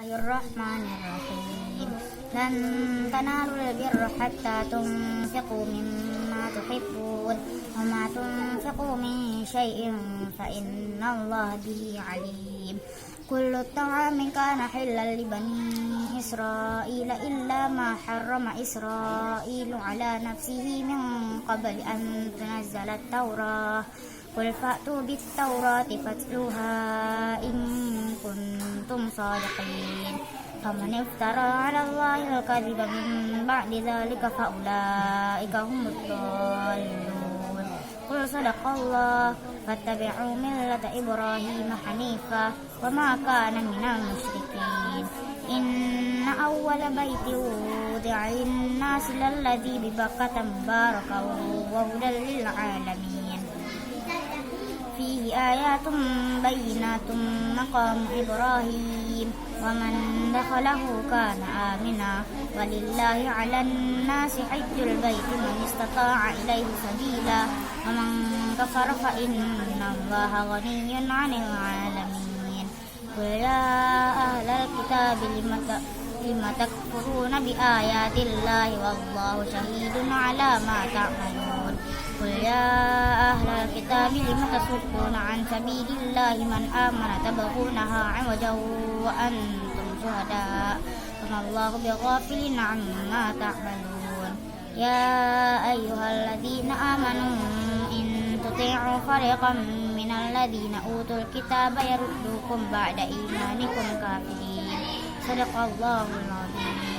الله الرحمن الرحيم لن تنالوا البر حتى تنفقوا مما تحبون وما تنفقوا من شيء فإن الله به عليم. كل الطعام كان حلا لبني إسرائيل إلا ما حرم إسرائيل على نفسه من قبل أن تنزل التوراة. قل فأتوا بالتوراة فاتلوها إن كنتم صادقين. فمن افترى على الله الكذب من بعد ذلك فأولئك هم الضالون. قل صدق الله فاتبعوا ملة إبراهيم حنيفا وما كان من المشركين. إن أول بيت وضع للناس للذي ببكة مباركا وهدى للعالمين. فيه آيات بينات مقام إبراهيم ومن دخله كان آمنا ولله على الناس حج البيت من استطاع إليه سبيلا ومن كفر فإن الله غني عن العالمين. قل يا أهل الكتاب لم تكفرون بآيات الله والله شهيد على ما تعملون. قل يا أهل الكتاب لم تصدون عن سبيل الله من آمن تبغونها عوجا وأنتم شهداء وما الله بغافل عما تعملون. يا أيها الذين آمنوا إن تطيعوا فريقا من الذين أوتوا الكتاب يردوكم بعد إيمانكم كافرين. صدق الله العظيم.